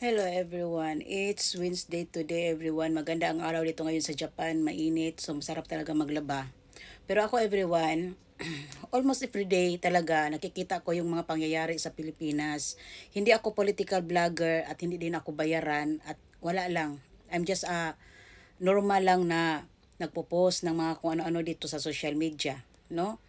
Hello everyone. It's Wednesday today everyone. Maganda ang araw dito ngayon sa Japan. Mainit. So masarap talaga maglaba. Pero ako everyone, almost every day talaga nakikita ko yung mga pangyayari sa Pilipinas. Hindi ako political vlogger at hindi din ako bayaran at wala lang. I'm just a normal lang na nagpo-post ng mga kung ano-ano dito sa social media, no?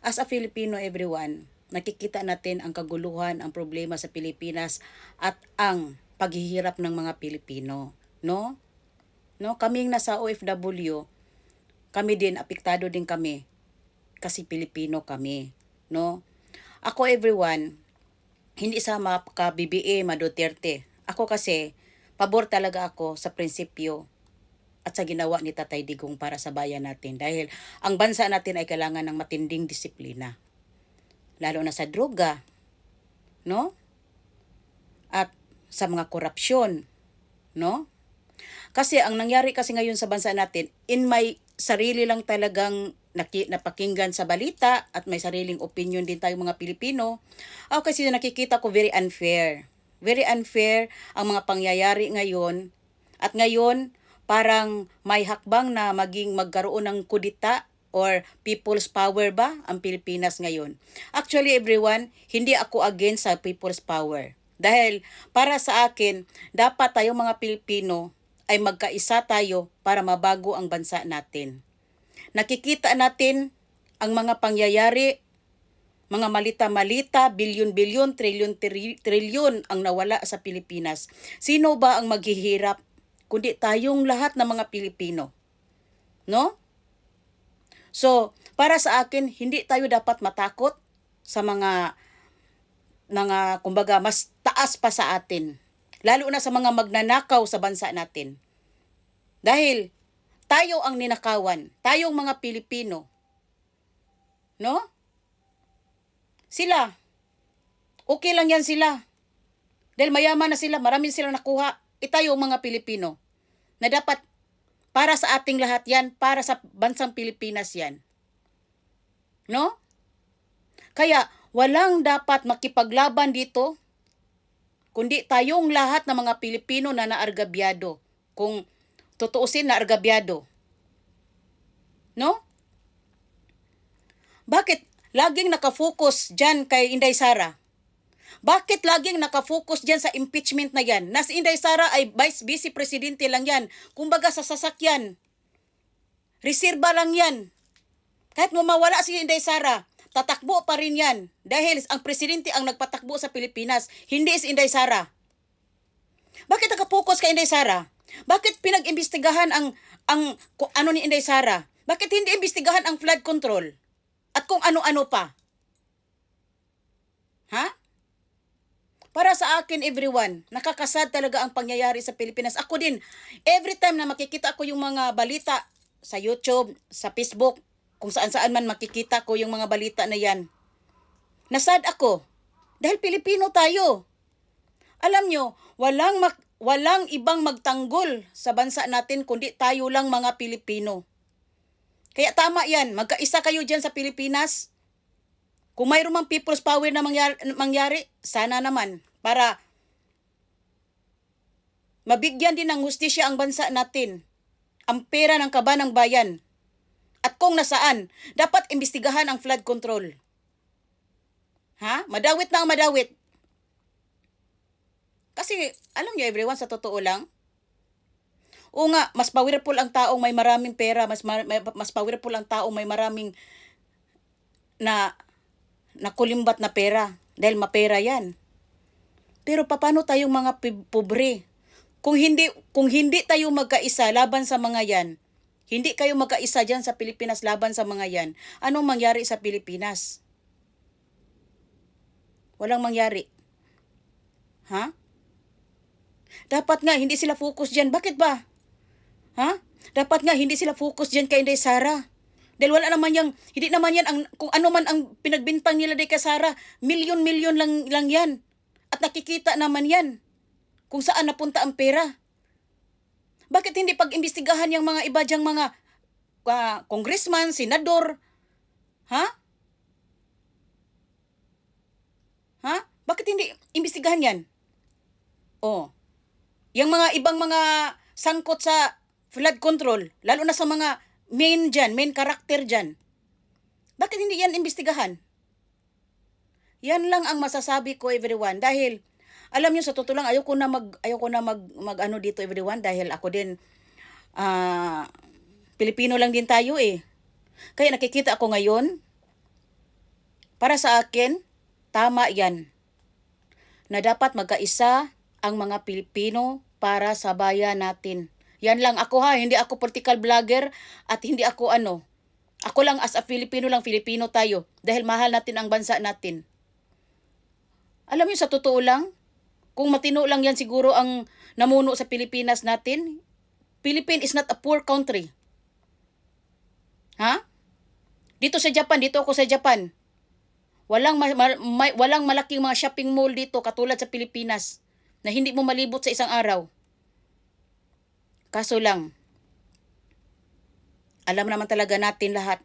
As a Filipino everyone, nakikita natin ang kaguluhan, ang problema sa Pilipinas at ang paghihirap ng mga Pilipino, no? No, kaming nasa OFW, kami din apektado din kami kasi Pilipino kami, no? Ako everyone, hindi sa mga BBM, Duterte. Ako kasi pabor talaga ako sa prinsipyo at sa ginawa ni Tatay Digong para sa bayan natin dahil ang bansa natin ay kailangan ng matinding disiplina lalo na sa droga, no? At sa mga korupsyon, no? Kasi ang nangyari kasi ngayon sa bansa natin, in my sarili lang talagang napakinggan sa balita at may sariling opinion din tayong mga Pilipino, ako kasi nakikita ko very unfair. Very unfair ang mga pangyayari ngayon. At ngayon, parang may hakbang na magkaroon ng kudita or people's power ba ang Pilipinas ngayon. Actually everyone, hindi ako against sa people's power. Dahil para sa akin, dapat tayong mga Pilipino ay magkaisa tayo para mabago ang bansa natin. Nakikita natin ang mga pangyayari, mga malita-malita, bilyon-bilyon, trilyon ang nawala sa Pilipinas. Sino ba ang maghihirap kundi tayong lahat ng mga Pilipino? No? So, para sa akin, hindi tayo dapat matakot sa mga kumbaga mas taas pa sa atin. Lalo na sa mga magnanakaw sa bansa natin. Dahil tayo ang ninakawan, tayong mga Pilipino. No? Sila, okay lang yan sila. Dahil mayaman na sila, marami silang nakuha. Tayong mga Pilipino. Na dapat para sa ating lahat yan, para sa bansang Pilipinas yan. No? Kaya, walang dapat makipaglaban dito, kundi tayong lahat ng mga Pilipino na naargabyado. Kung tutuusin na argabyado. No? Bakit laging nakafocus dyan kay Inday Sara? Bakit laging nakafocus dyan sa impeachment na yan? Na si Inday Sara ay vice presidente lang yan. Kumbaga sa sasakyan. Reserba lang yan. Kahit mawala si Inday Sara, tatakbo pa rin yan. Dahil ang presidente ang nagpatakbo sa Pilipinas, hindi si Inday Sara. Bakit nakapokus kay Inday Sara? Bakit pinag-imbestigahan ang ano ni Inday Sara? Bakit hindi imbestigahan ang flood control? At kung ano-ano pa? Ha? Para sa akin, everyone, nakakasad talaga ang pangyayari sa Pilipinas. Ako din, every time na makikita ko yung mga balita sa YouTube, sa Facebook, kung saan-saan man makikita ko yung mga balita na yan, nasad ako. Dahil Pilipino tayo. Alam nyo, walang ibang magtanggol sa bansa natin kundi tayo lang mga Pilipino. Kaya tama yan, magkaisa kayo dyan sa Pilipinas. Kung mayroon mang people's power na mangyari, sana naman para mabigyan din ng hustisya ang bansa natin. Ang pera ng kaban ng bayan. At kung nasaan, dapat imbestigahan ang flood control. Ha? Madawit na ang madawit. Kasi, alam niyo everyone, sa totoo lang, o nga, mas powerful ang taong may maraming pera, mas powerful ang taong may maraming nakulimbat na pera. Dahil mapera yan. Pero paano tayong mga pobre? Kung hindi tayo magkaisa laban sa mga yan, hindi kayo magkaisa dyan sa Pilipinas laban sa mga yan, anong mangyari sa Pilipinas? Walang mangyari. Ha? Dapat nga, hindi sila focus dyan. Bakit ba? Ha? Dapat nga, hindi sila focus dyan kay Inday Sara. Dahil wala naman yang, hindi naman yan, kung ano man ang pinagbintang nila kay Sara, milyon-milyon lang yan. At nakikita naman yan kung saan napunta ang pera. Bakit hindi pag-imbestigahan yung mga iba dyang mga congressman, senador? Ha? Ha? Bakit hindi imbestigahan yan? Oh. Yung mga ibang mga sangkot sa flood control, lalo na sa mga main character dyan. Bakit hindi yan imbestigahan? Yan lang ang masasabi ko, everyone, dahil alam niyo sa totoo lang ayoko na mag ano dito, everyone, dahil ako din Pilipino lang din tayo eh. Kaya nakikita ako ngayon, para sa akin, tama yan na dapat magkaisa ang mga Pilipino para sa bayan natin. Yan lang ako ha, hindi ako political vlogger at hindi ako ano. Ako lang as a Filipino lang, Filipino tayo dahil mahal natin ang bansa natin. Alam niyo sa totoo lang, kung matino lang yan siguro ang namuno sa Pilipinas natin, Philippines is not a poor country. Ha? Dito ako sa Japan. Walang malaking mga shopping mall dito katulad sa Pilipinas na hindi mo malibot sa isang araw. Kaso lang, alam naman talaga natin lahat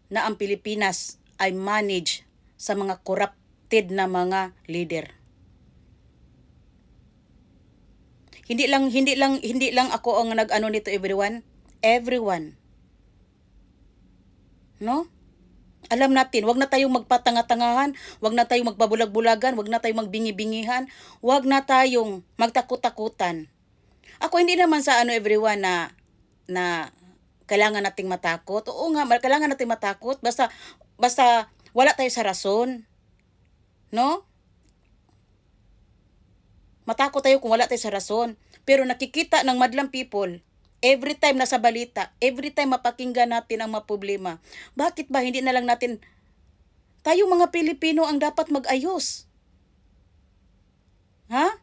na ang Pilipinas ay manage sa mga corrupted na mga leader. Hindi lang ako ang nag-ano nito, everyone. Everyone. No? Alam natin, wag na tayong magpatanga-tangahan, wag na tayong magbabulag-bulagan, wag na tayong magbingi-bingihan, wag na tayong magtakot-takutan. Ako hindi naman sa everyone na kailangan nating matakot. Oo nga, kailangan nating matakot basta wala tayo sa rason. No? Matakot tayo kung wala tayo sa rason. Pero nakikita ng madlang people, every time nasa balita, every time mapakinggan natin ang mga problema. Bakit ba hindi na lang natin, tayo mga Pilipino ang dapat mag-ayos? Ha?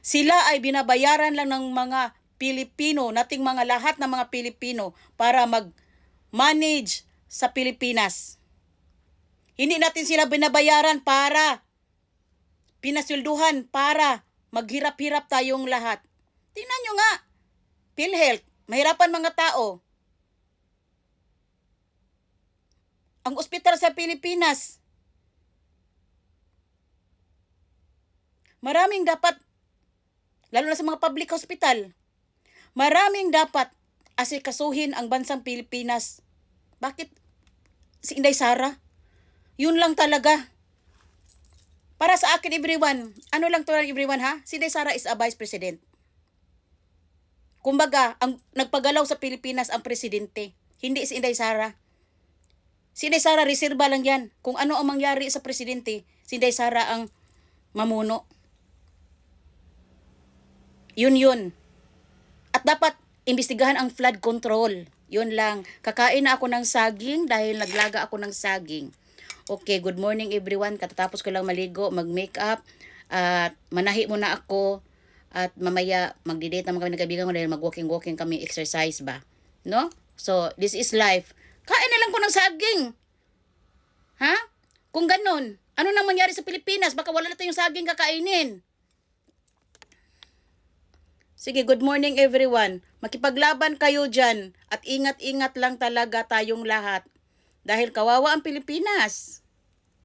Sila ay binabayaran lang ng mga Pilipino, nating mga lahat ng mga Pilipino para mag-manage sa Pilipinas. Hindi natin sila binabayaran para pinaswelduhan para maghirap-hirap tayong lahat. Tingnan nyo nga, PhilHealth, mahirapan mga tao. Ang ospital sa Pilipinas, maraming dapat, lalo na sa mga public hospital, maraming dapat asikasuhin ang bansang Pilipinas. Bakit si Inday Sara? Yun lang talaga. Para sa akin, everyone, ano lang to everyone ha? Si Inday Sara is a vice president. Kumbaga, ang nagpagalaw sa Pilipinas ang presidente, hindi si Inday Sara. Si Inday Sara, reserba lang yan. Kung ano ang mangyari sa presidente, si Inday Sara ang mamuno. Yun. At dapat imbestigahan ang flood control. Yun lang. Kakain na ako ng saging dahil naglaga ako ng saging. Okay, good morning everyone. Katatapos ko lang maligo, mag-makeup, at manahi muna ako. At mamaya magdi-date naman kami ng kaibigan ko dahil mag-walking kami, exercise ba. No? So, this is life. Kain na lang ko ng saging. Ha? Kung ganun, ano nang mangyari sa Pilipinas? Baka wala na tayong saging kakainin. Sige, good morning everyone. Makipaglaban kayo dyan at ingat-ingat lang talaga tayong lahat. Dahil kawawa ang Pilipinas.